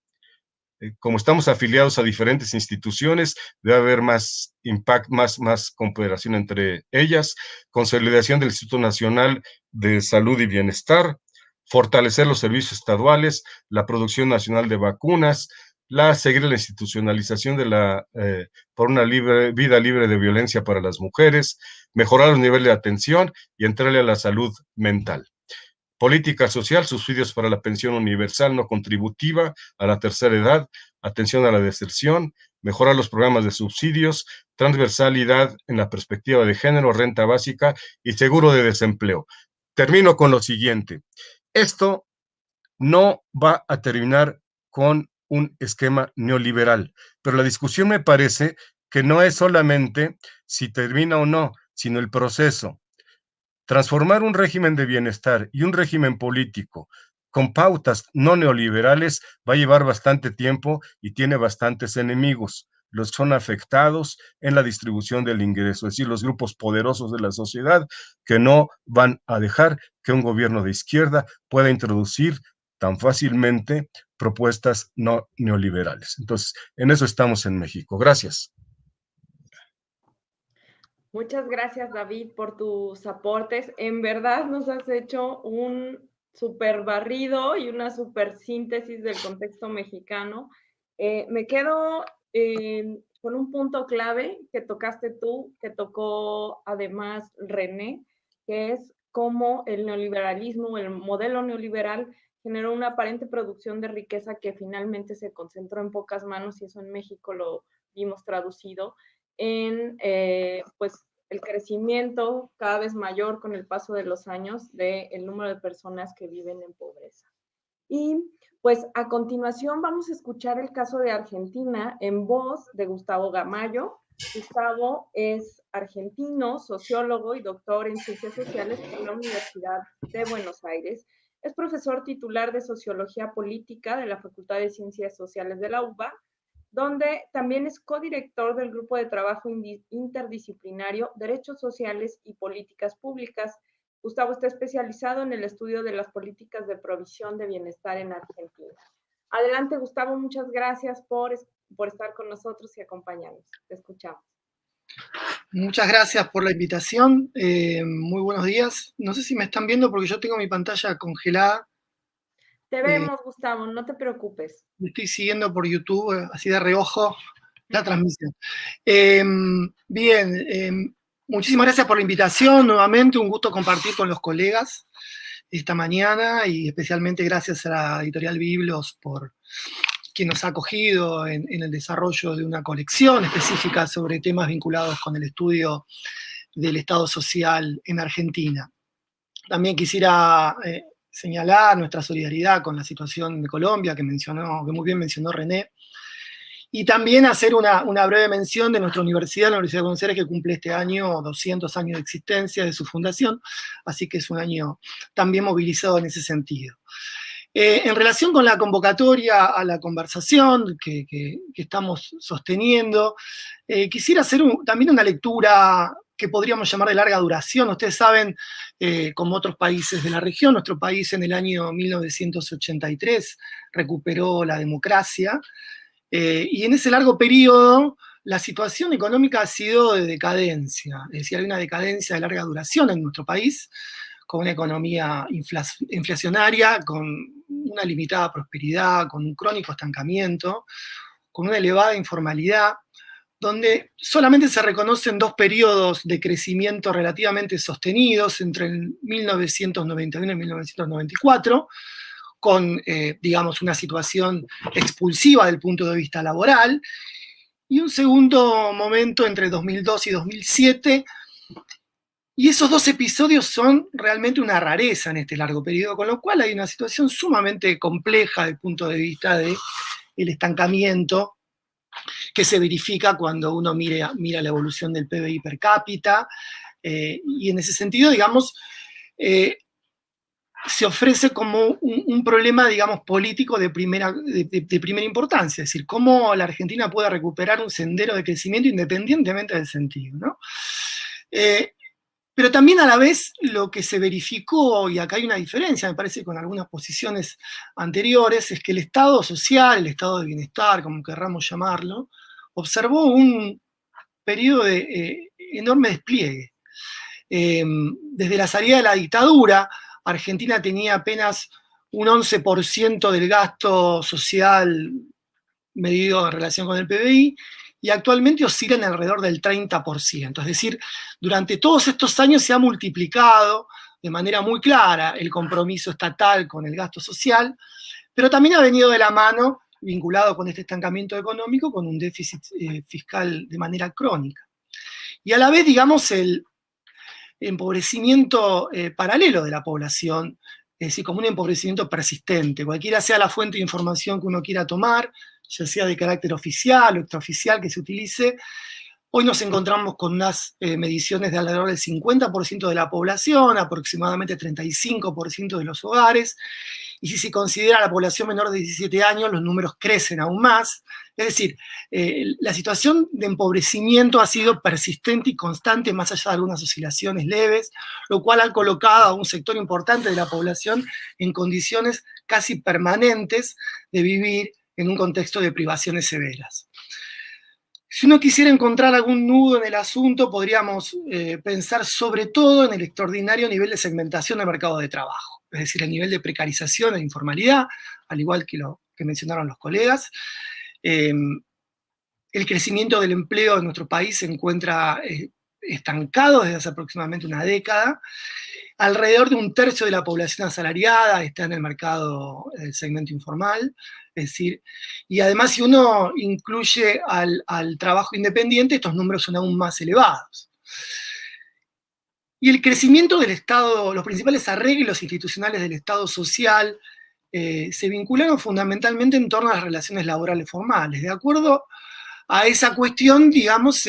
Como estamos afiliados a diferentes instituciones, debe haber más impacto, más cooperación entre ellas, consolidación del Instituto Nacional de Salud y Bienestar, fortalecer los servicios estaduales, la producción nacional de vacunas, seguir la institucionalización por una vida libre de violencia para las mujeres, mejorar los niveles de atención y entrarle a la salud mental. Política social, subsidios para la pensión universal no contributiva a la tercera edad, atención a la deserción, mejorar los programas de subsidios, transversalidad en la perspectiva de género, renta básica y seguro de desempleo. Termino con lo siguiente. Esto no va a terminar con un esquema neoliberal, pero la discusión me parece que no es solamente si termina o no, sino el proceso. Transformar un régimen de bienestar y un régimen político con pautas no neoliberales va a llevar bastante tiempo y tiene bastantes enemigos. Los son afectados en la distribución del ingreso, es decir, los grupos poderosos de la sociedad que no van a dejar que un gobierno de izquierda pueda introducir tan fácilmente propuestas no neoliberales. Entonces, en eso estamos en México. Gracias. Muchas gracias, David, por tus aportes. En verdad nos has hecho un súper barrido y una súper síntesis del contexto mexicano. Me quedo con un punto clave que tocaste tú, que tocó además René, que es cómo el neoliberalismo, el modelo neoliberal, generó una aparente producción de riqueza que finalmente se concentró en pocas manos, y eso en México lo vimos traducido en pues el crecimiento cada vez mayor con el paso de los años del número de personas que viven en pobreza. Y pues a continuación vamos a escuchar el caso de Argentina en voz de Gustavo Gamayo. Gustavo es argentino, sociólogo y doctor en ciencias sociales por la Universidad de Buenos Aires. Es profesor titular de Sociología Política de la Facultad de Ciencias Sociales de la UBA, donde también es codirector del Grupo de Trabajo Interdisciplinario Derechos Sociales y Políticas Públicas. Gustavo está especializado en el estudio de las políticas de provisión de bienestar en Argentina. Adelante, Gustavo, muchas gracias por por estar con nosotros y acompañarnos. Te escuchamos. Muchas gracias por la invitación. Muy buenos días. No sé si me están viendo porque yo tengo mi pantalla congelada. Te vemos, Gustavo, no te preocupes. Me estoy siguiendo por YouTube, así de reojo, la transmisión. Bien, muchísimas gracias por la invitación. Nuevamente, un gusto compartir con los colegas esta mañana y especialmente gracias a la editorial Biblos por quien nos ha acogido en el desarrollo de una colección específica sobre temas vinculados con el estudio del Estado social en Argentina. También quisiera señalar nuestra solidaridad con la situación de Colombia, que muy bien mencionó René, y también hacer una breve mención de nuestra universidad, la Universidad de Buenos Aires, que cumple este año 200 años de existencia de su fundación, así que es un año también movilizado en ese sentido. En relación con la convocatoria a la conversación que estamos sosteniendo, quisiera hacer también una lectura que podríamos llamar de larga duración. Ustedes saben, como otros países de la región, nuestro país en el año 1983 recuperó la democracia, y en ese largo periodo la situación económica ha sido de decadencia, es decir, hay una decadencia de larga duración en nuestro país, con una economía inflacionaria, con una limitada prosperidad, con un crónico estancamiento, con una elevada informalidad, donde solamente se reconocen dos periodos de crecimiento relativamente sostenidos entre el 1991 y 1994, con, digamos, una situación expulsiva del punto de vista laboral, y un segundo momento entre 2002 y 2007, y esos dos episodios son realmente una rareza en este largo periodo, con lo cual hay una situación sumamente compleja desde el punto de vista del estancamiento que se verifica cuando uno mira la evolución del PBI per cápita, y en ese sentido, digamos, se ofrece como un problema, digamos, político de primera importancia, es decir, cómo la Argentina puede recuperar un sendero de crecimiento independientemente del sentido, ¿no? Pero también a la vez lo que se verificó, y acá hay una diferencia, me parece, con algunas posiciones anteriores, es que el Estado social, el Estado de bienestar, como querramos llamarlo, observó un periodo de enorme despliegue. Desde la salida de la dictadura, Argentina tenía apenas un 11% del gasto social medido en relación con el PBI, y actualmente oscilan alrededor del 30%. Es decir, durante todos estos años se ha multiplicado de manera muy clara el compromiso estatal con el gasto social, pero también ha venido de la mano, vinculado con este estancamiento económico, con un déficit fiscal de manera crónica. Y a la vez, digamos, el empobrecimiento paralelo de la población, es decir, como un empobrecimiento persistente, cualquiera sea la fuente de información que uno quiera tomar, ya sea de carácter oficial o extraoficial que se utilice. Hoy nos encontramos con unas mediciones de alrededor del 50% de la población, aproximadamente 35% de los hogares, y si se considera la población menor de 17 años, los números crecen aún más. Es decir, la situación de empobrecimiento ha sido persistente y constante, más allá de algunas oscilaciones leves, lo cual ha colocado a un sector importante de la población en condiciones casi permanentes de vivir en un contexto de privaciones severas. Si uno quisiera encontrar algún nudo en el asunto, podríamos pensar sobre todo en el extraordinario nivel de segmentación del mercado de trabajo, es decir, el nivel de precarización e informalidad, al igual que lo que mencionaron los colegas. El crecimiento del empleo en nuestro país se encuentra estancado desde hace aproximadamente una década. Alrededor de un tercio de la población asalariada está en el mercado del segmento informal, es decir, y además si uno incluye al trabajo independiente, estos números son aún más elevados. Y el crecimiento del Estado, los principales arreglos institucionales del Estado social se vincularon fundamentalmente en torno a las relaciones laborales formales. De acuerdo a esa cuestión, digamos,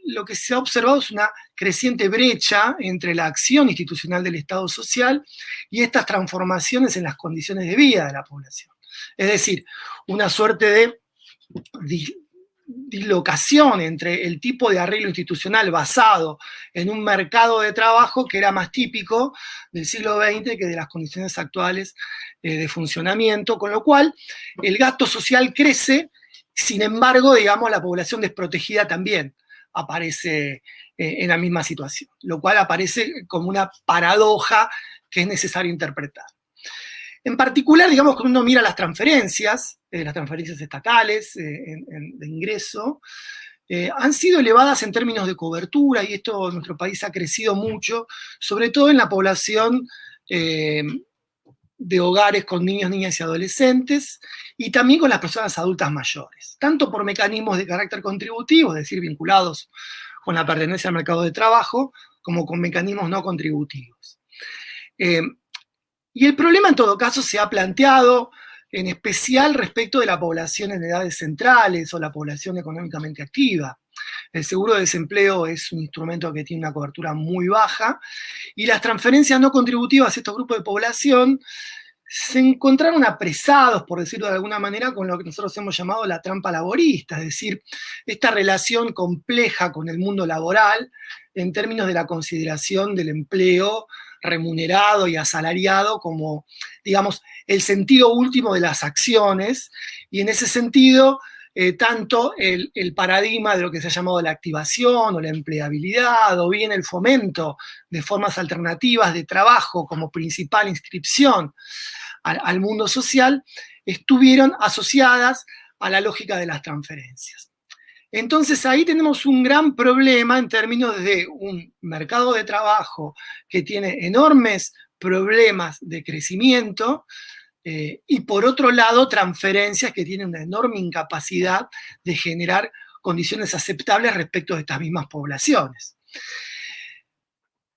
lo que se ha observado es una creciente brecha entre la acción institucional del Estado social y estas transformaciones en las condiciones de vida de la población. Es decir, una suerte de dislocación entre el tipo de arreglo institucional basado en un mercado de trabajo que era más típico del siglo XX que de las condiciones actuales de funcionamiento, con lo cual el gasto social crece Sin embargo, digamos, la población desprotegida también aparece en la misma situación, lo cual aparece como una paradoja que es necesario interpretar. En particular, digamos, cuando uno mira las transferencias estatales de ingreso, han sido elevadas en términos de cobertura, y esto en nuestro país ha crecido mucho, sobre todo en la población de hogares con niños, niñas y adolescentes, y también con las personas adultas mayores, tanto por mecanismos de carácter contributivo, es decir, vinculados con la pertenencia al mercado de trabajo, como con mecanismos no contributivos. Y el problema en todo caso se ha planteado en especial respecto de la población en edades centrales o la población económicamente activa. El seguro de desempleo es un instrumento que tiene una cobertura muy baja, y las transferencias no contributivas a estos grupos de población se encontraron apresados, por decirlo de alguna manera, con lo que nosotros hemos llamado la trampa laborista, es decir, esta relación compleja con el mundo laboral en términos de la consideración del empleo remunerado y asalariado como, digamos, el sentido último de las acciones, y en ese sentido, tanto el paradigma de lo que se ha llamado la activación o la empleabilidad, o bien el fomento de formas alternativas de trabajo como principal inscripción al mundo social, estuvieron asociadas a la lógica de las transferencias. Entonces ahí tenemos un gran problema en términos de un mercado de trabajo que tiene enormes problemas de crecimiento, y por otro lado transferencias que tienen una enorme incapacidad de generar condiciones aceptables respecto de estas mismas poblaciones.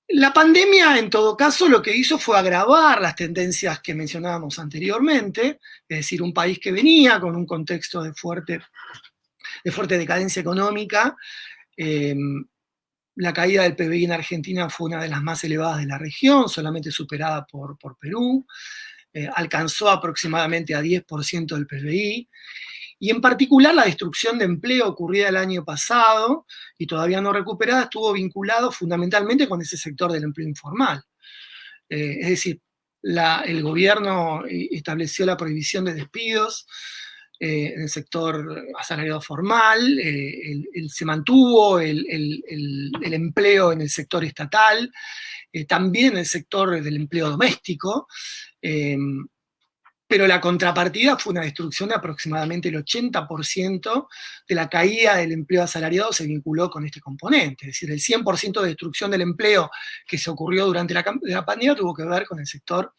La pandemia, en todo caso, lo que hizo fue agravar las tendencias que mencionábamos anteriormente, es decir, un país que venía con un contexto de fuerte decadencia económica. La caída del PBI en Argentina fue una de las más elevadas de la región, solamente superada por Perú. Alcanzó aproximadamente a 10% del PBI, y en particular la destrucción de empleo ocurrida el año pasado y todavía no recuperada estuvo vinculado fundamentalmente con ese sector del empleo informal. Es decir, el gobierno estableció la prohibición de despidos en el sector asalariado formal, se mantuvo el empleo en el sector estatal, también en el sector del empleo doméstico, pero la contrapartida fue una destrucción de aproximadamente el 80% de la caída del empleo asalariado se vinculó con este componente, es decir, el 100% de destrucción del empleo que se ocurrió durante la pandemia tuvo que ver con el sector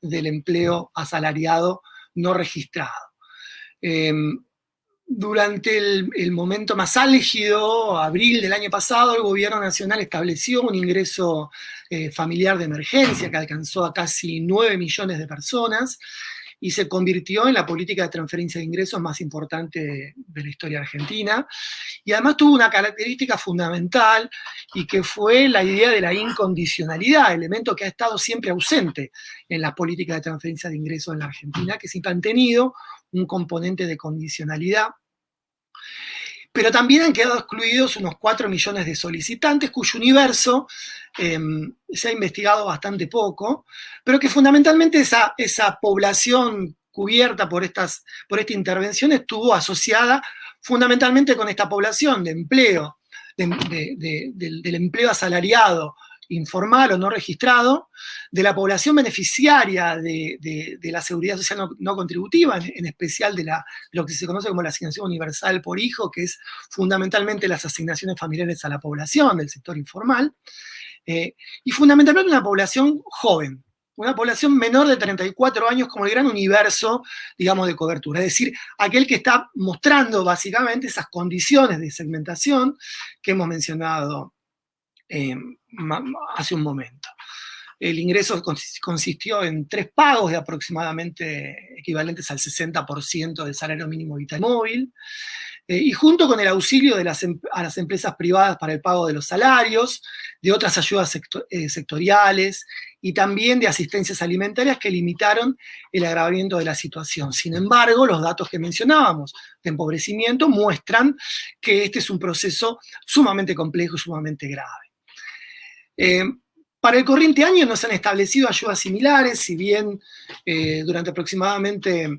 del empleo asalariado no registrado. Durante el momento más álgido, abril del año pasado, el gobierno nacional estableció un ingreso familiar de emergencia que alcanzó a casi 9 millones de personas y se convirtió en la política de transferencia de ingresos más importante de la historia argentina. Y además tuvo una característica fundamental, y que fue la idea de la incondicionalidad, elemento que ha estado siempre ausente en las políticas de transferencia de ingresos en la Argentina, que siempre han tenido un componente de condicionalidad. Pero también han quedado excluidos unos 4 millones de solicitantes, cuyo universo se ha investigado bastante poco, pero que fundamentalmente esa población cubierta por esta intervención estuvo asociada fundamentalmente con esta población de empleo, del empleo asalariado informal o no registrado, de la población beneficiaria de la seguridad social no contributiva, en especial de lo que se conoce como la asignación universal por hijo, que es fundamentalmente las asignaciones familiares a la población del sector informal, y fundamentalmente una población joven, una población menor de 34 años como el gran universo, digamos, de cobertura, es decir, aquel que está mostrando básicamente esas condiciones de segmentación que hemos mencionado hace un momento. El ingreso consistió en 3 pagos de aproximadamente equivalentes al 60% del salario mínimo vital móvil, y junto con el auxilio a las empresas privadas para el pago de los salarios, de otras ayudas sectoriales y también de asistencias alimentarias que limitaron el agravamiento de la situación. Sin embargo, los datos que mencionábamos de empobrecimiento muestran que este es un proceso sumamente complejo y sumamente grave. Para el corriente año no se han establecido ayudas similares, si bien durante aproximadamente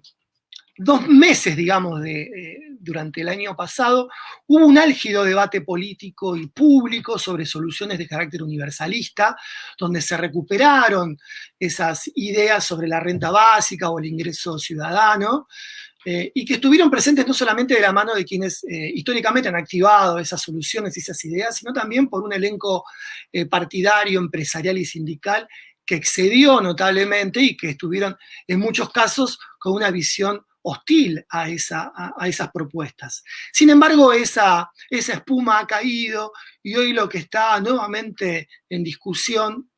2 meses, digamos, de durante el año pasado, hubo un álgido debate político y público sobre soluciones de carácter universalista, donde se recuperaron esas ideas sobre la renta básica o el ingreso ciudadano, y que estuvieron presentes no solamente de la mano de quienes históricamente han activado esas soluciones y esas ideas, sino también por un elenco partidario, empresarial y sindical que excedió notablemente y que estuvieron en muchos casos con una visión hostil a esas propuestas. Sin embargo, esa espuma ha caído y hoy lo que está nuevamente en discusión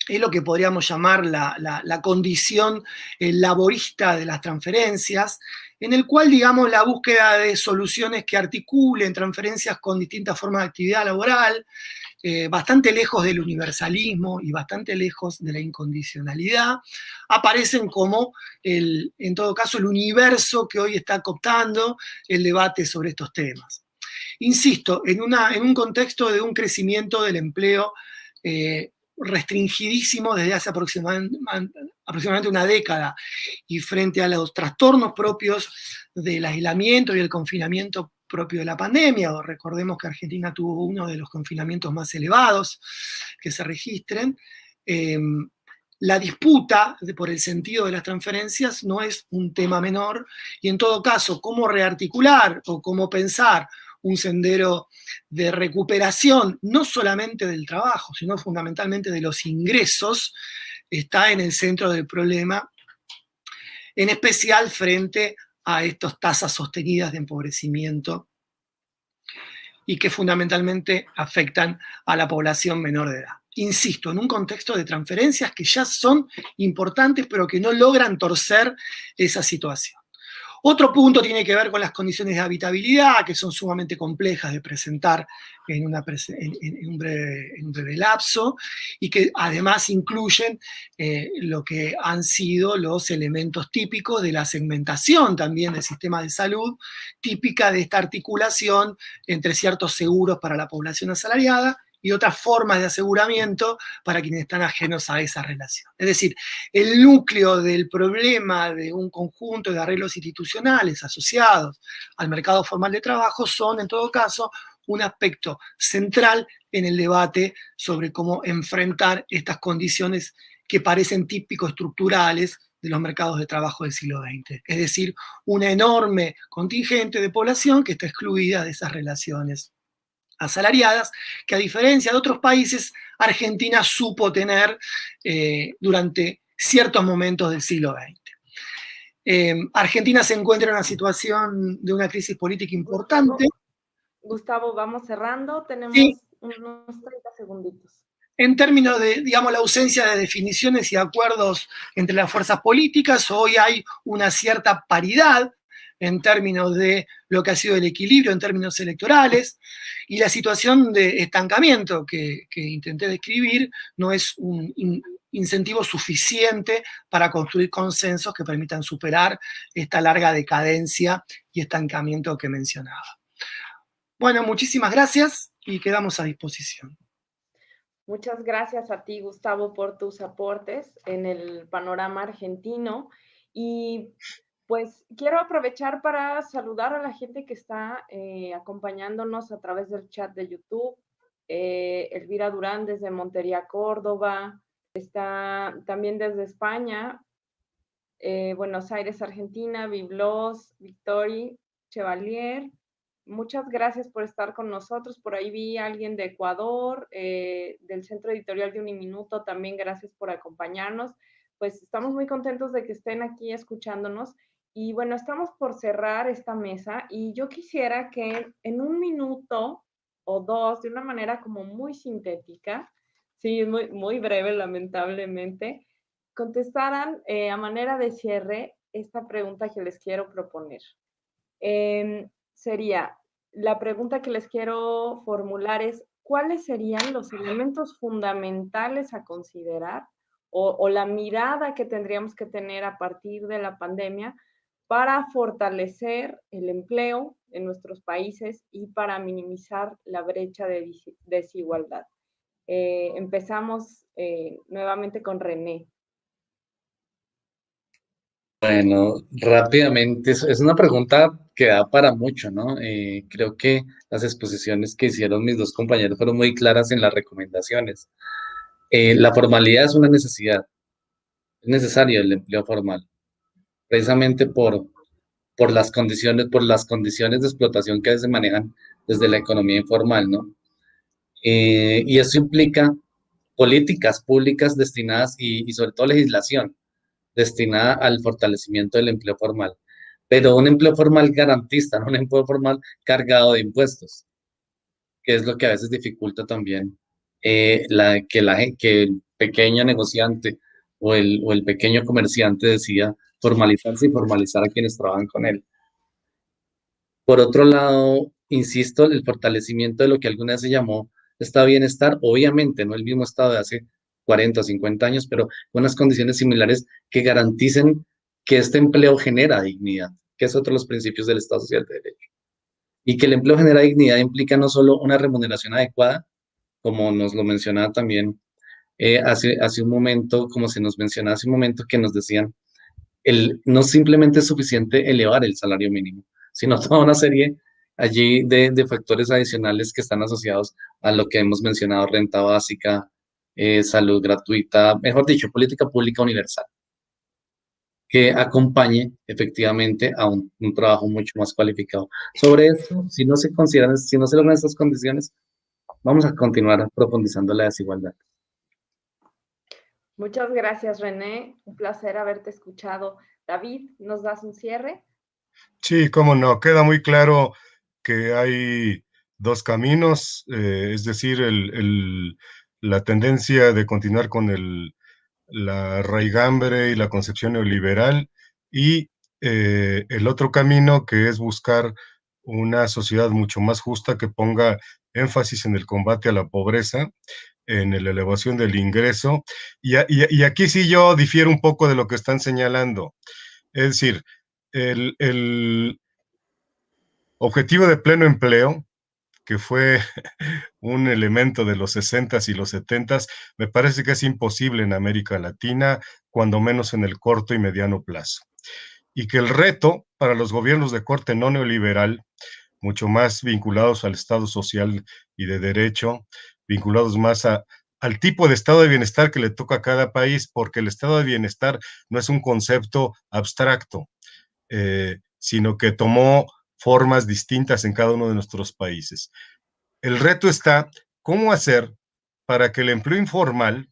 es lo que podríamos llamar la condición laborista de las transferencias, en el cual, digamos, la búsqueda de soluciones que articulen transferencias con distintas formas de actividad laboral, bastante lejos del universalismo y bastante lejos de la incondicionalidad, aparecen como, en todo caso, el universo que hoy está cooptando el debate sobre estos temas. Insisto, en un contexto de un crecimiento del empleo restringidísimo desde hace aproximadamente una década, y frente a los trastornos propios del aislamiento y el confinamiento propio de la pandemia, o recordemos que Argentina tuvo uno de los confinamientos más elevados que se registren, la disputa por el sentido de las transferencias no es un tema menor, y en todo caso, cómo rearticular o cómo pensar un sendero de recuperación, no solamente del trabajo, sino fundamentalmente de los ingresos, está en el centro del problema, en especial frente a estas tasas sostenidas de empobrecimiento y que fundamentalmente afectan a la población menor de edad. Insisto, en un contexto de transferencias que ya son importantes, pero que no logran torcer esa situación. Otro punto tiene que ver con las condiciones de habitabilidad, que son sumamente complejas de presentar en un breve lapso, y que además incluyen lo que han sido los elementos típicos de la segmentación también del sistema de salud, típica de esta articulación entre ciertos seguros para la población asalariada y otras formas de aseguramiento para quienes están ajenos a esa relación. Es decir, el núcleo del problema de un conjunto de arreglos institucionales asociados al mercado formal de trabajo son, en todo caso, un aspecto central en el debate sobre cómo enfrentar estas condiciones que parecen típicos estructurales de los mercados de trabajo del siglo XX. Es decir, una enorme contingente de población que está excluida de esas relaciones asalariadas, que a diferencia de otros países, Argentina supo tener durante ciertos momentos del siglo XX. Argentina se encuentra en una situación de una crisis política importante. Gustavo, vamos cerrando, tenemos sí, unos 30 segunditos. En términos de, digamos, la ausencia de definiciones y acuerdos entre las fuerzas políticas, hoy hay una cierta paridad en términos de lo que ha sido el equilibrio en términos electorales, y la situación de estancamiento que intenté describir no es un incentivo suficiente para construir consensos que permitan superar esta larga decadencia y estancamiento que mencionaba. Bueno, muchísimas gracias y quedamos a disposición. Muchas gracias a ti, Gustavo, por tus aportes en el panorama argentino. Y pues quiero aprovechar para saludar a la gente que está acompañándonos a través del chat de YouTube. Elvira Durán desde Montería, Córdoba. Está también desde España, Buenos Aires, Argentina, Biblos, Victory, Chevalier. Muchas gracias por estar con nosotros. Por ahí vi a alguien de Ecuador, del Centro Editorial de Uniminuto, también gracias por acompañarnos. Pues estamos muy contentos de que estén aquí escuchándonos. Y bueno, estamos por cerrar esta mesa y yo quisiera que en un minuto o dos, de una manera como muy sintética, sí, muy breve lamentablemente, contestaran a manera de cierre esta pregunta que les quiero proponer. Sería, la pregunta que les quiero formular es, ¿cuáles serían los elementos fundamentales a considerar o la mirada que tendríamos que tener a partir de la pandemia para fortalecer el empleo en nuestros países y para minimizar la brecha de desigualdad? Empezamos nuevamente con René. Bueno, rápidamente, es una pregunta que da para mucho, ¿no? Creo que las exposiciones que hicieron mis dos compañeros fueron muy claras en las recomendaciones. La formalidad es una necesidad, es necesario el empleo formal, precisamente por las condiciones de explotación que se manejan desde la economía informal, ¿no? Y eso implica políticas públicas destinadas y sobre todo legislación destinada al fortalecimiento del empleo formal, pero un empleo formal garantista, no un empleo formal cargado de impuestos, que es lo que a veces dificulta también que el pequeño negociante o el pequeño comerciante decida formalizarse y formalizar a quienes trabajan con él. Por otro lado, insisto, el fortalecimiento de lo que alguna vez se llamó estado de bienestar, obviamente no el mismo estado de hace 40 o 50 años, pero unas condiciones similares que garanticen que este empleo genera dignidad, que es otro de los principios del Estado Social de Derecho. Y que el empleo genera dignidad implica no solo una remuneración adecuada, como nos lo mencionaba también hace un momento, como se nos mencionaba hace un momento, que nos decían no simplemente es suficiente elevar el salario mínimo, sino toda una serie allí de factores adicionales que están asociados a lo que hemos mencionado, renta básica, salud gratuita, mejor dicho, política pública universal, que acompañe efectivamente a un trabajo mucho más cualificado. Sobre eso, si no se consideran, si no se logran estas condiciones, vamos a continuar profundizando la desigualdad. Muchas gracias, René. Un placer haberte escuchado. David, ¿nos das un cierre? Sí, cómo no, queda muy claro que hay dos caminos, es decir, la tendencia de continuar con la raigambre y la concepción neoliberal y el otro camino que es buscar una sociedad mucho más justa que ponga énfasis en el combate a la pobreza, en la elevación del ingreso. Y aquí sí yo difiero un poco de lo que están señalando. Es decir, el objetivo de pleno empleo, que fue un elemento de los 60s y los 70s, me parece que es imposible en América Latina, cuando menos en el corto y mediano plazo. Y que el reto para los gobiernos de corte no neoliberal, mucho más vinculados al Estado social y de derecho, vinculados más al tipo de estado de bienestar que le toca a cada país, porque el estado de bienestar no es un concepto abstracto, sino que tomó formas distintas en cada uno de nuestros países. El reto está cómo hacer para que el empleo informal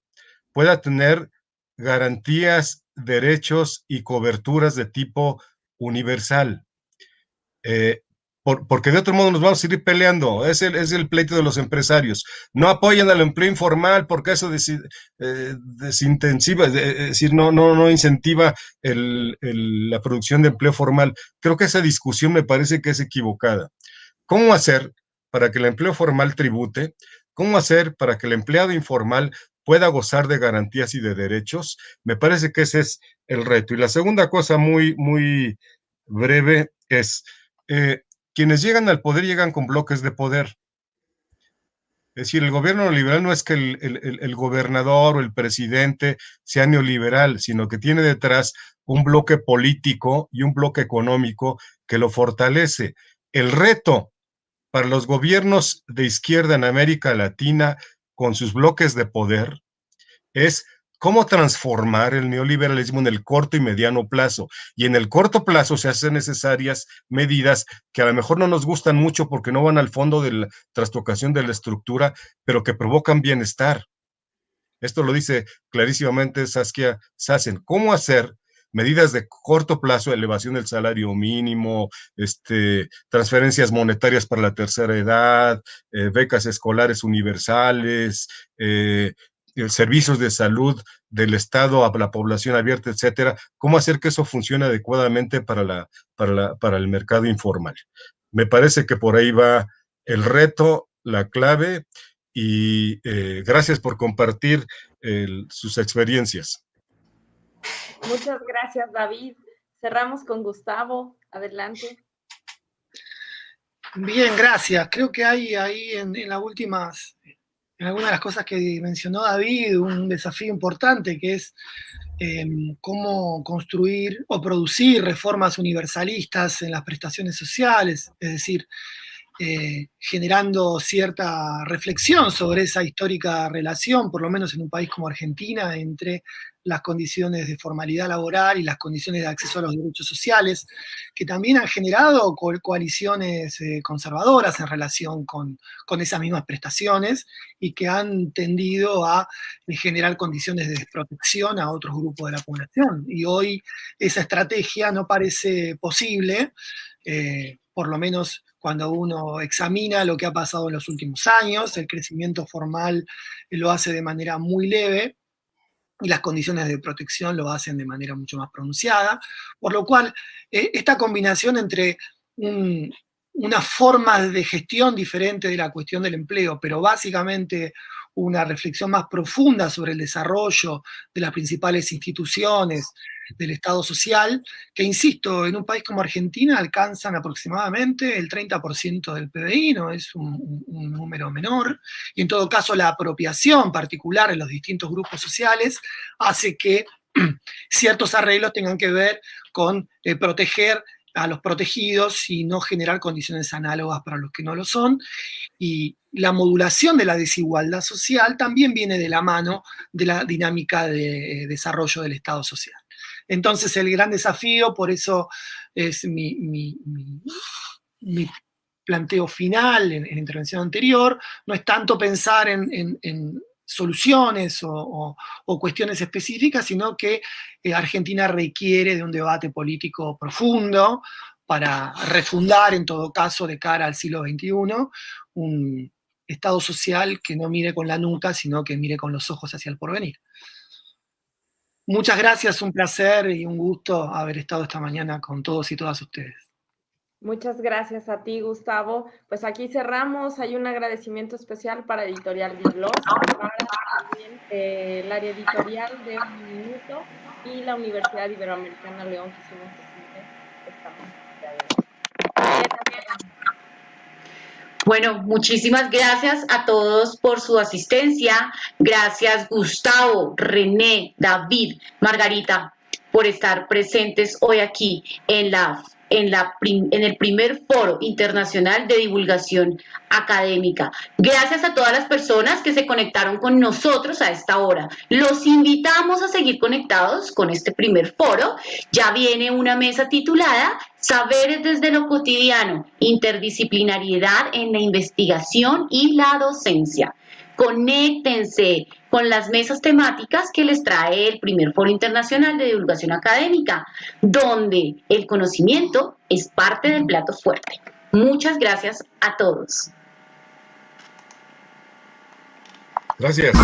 pueda tener garantías, derechos y coberturas de tipo universal. Porque de otro modo nos vamos a seguir peleando. Es el pleito de los empresarios. No apoyan al empleo informal porque eso desintensiva, es decir, no incentiva la producción de empleo formal. Creo que esa discusión me parece que es equivocada. ¿Cómo hacer para que el empleo formal tribute? ¿Cómo hacer para que el empleado informal pueda gozar de garantías y de derechos? Me parece que ese es el reto. Y la segunda cosa muy, muy breve es, quienes llegan al poder llegan con bloques de poder. Es decir, el gobierno neoliberal no es que el gobernador o el presidente sea neoliberal, sino que tiene detrás un bloque político y un bloque económico que lo fortalece. El reto para los gobiernos de izquierda en América Latina con sus bloques de poder es cómo transformar el neoliberalismo en el corto y mediano plazo. Y en el corto plazo se hacen necesarias medidas que a lo mejor no nos gustan mucho porque no van al fondo de la trastocación de la estructura, pero que provocan bienestar. Esto lo dice clarísimamente Saskia Sassen. ¿Cómo hacer medidas de corto plazo, elevación del salario mínimo, transferencias monetarias para la tercera edad, becas escolares universales, servicios de salud del Estado a la población abierta, etcétera? ¿Cómo hacer que eso funcione adecuadamente para el mercado informal? Me parece que por ahí va el reto, la clave, y gracias por compartir sus experiencias. Muchas gracias, David. Cerramos con Gustavo. Adelante. Bien, gracias. Creo que hay ahí en algunas de las cosas que mencionó David, un desafío importante que es cómo construir o producir reformas universalistas en las prestaciones sociales, es decir, generando cierta reflexión sobre esa histórica relación, por lo menos en un país como Argentina, entre las condiciones de formalidad laboral y las condiciones de acceso a los derechos sociales, que también han generado coaliciones conservadoras en relación con esas mismas prestaciones y que han tendido a generar condiciones de desprotección a otros grupos de la población. Y hoy esa estrategia no parece posible, por lo menos cuando uno examina lo que ha pasado en los últimos años. El crecimiento formal lo hace de manera muy leve y las condiciones de protección lo hacen de manera mucho más pronunciada, por lo cual esta combinación entre una forma de gestión diferente de la cuestión del empleo, pero básicamente una reflexión más profunda sobre el desarrollo de las principales instituciones del Estado social, que insisto, en un país como Argentina alcanzan aproximadamente el 30% del PBI, no es un número menor, y en todo caso la apropiación particular en los distintos grupos sociales hace que ciertos arreglos tengan que ver con proteger a los protegidos y no generar condiciones análogas para los que no lo son. Y la modulación de la desigualdad social también viene de la mano de la dinámica de desarrollo del Estado social. Entonces el gran desafío, por eso es mi planteo final en la intervención anterior, no es tanto pensar en soluciones o cuestiones específicas, sino que Argentina requiere de un debate político profundo para refundar, en todo caso, de cara al siglo XXI, un Estado social que no mire con la nuca, sino que mire con los ojos hacia el porvenir. Muchas gracias, un placer y un gusto haber estado esta mañana con todos y todas ustedes. Muchas gracias a ti, Gustavo. Pues aquí cerramos. Hay un agradecimiento especial para Editorial Biblos, para también el área editorial de Un Minuto y la Universidad Iberoamericana León, que hicimos posible esta mañana. Bueno, muchísimas gracias a todos por su asistencia. Gracias, Gustavo, René, David, Margarita, por estar presentes hoy aquí en el primer Foro Internacional de Divulgación Académica. Gracias a todas las personas que se conectaron con nosotros a esta hora. Los invitamos a seguir conectados con este primer foro. Ya viene una mesa titulada Saberes desde lo cotidiano, interdisciplinariedad en la investigación y la docencia. Conéctense con las mesas temáticas que les trae el primer Foro Internacional de Divulgación Académica, donde el conocimiento es parte del plato fuerte. Muchas gracias a todos. Gracias.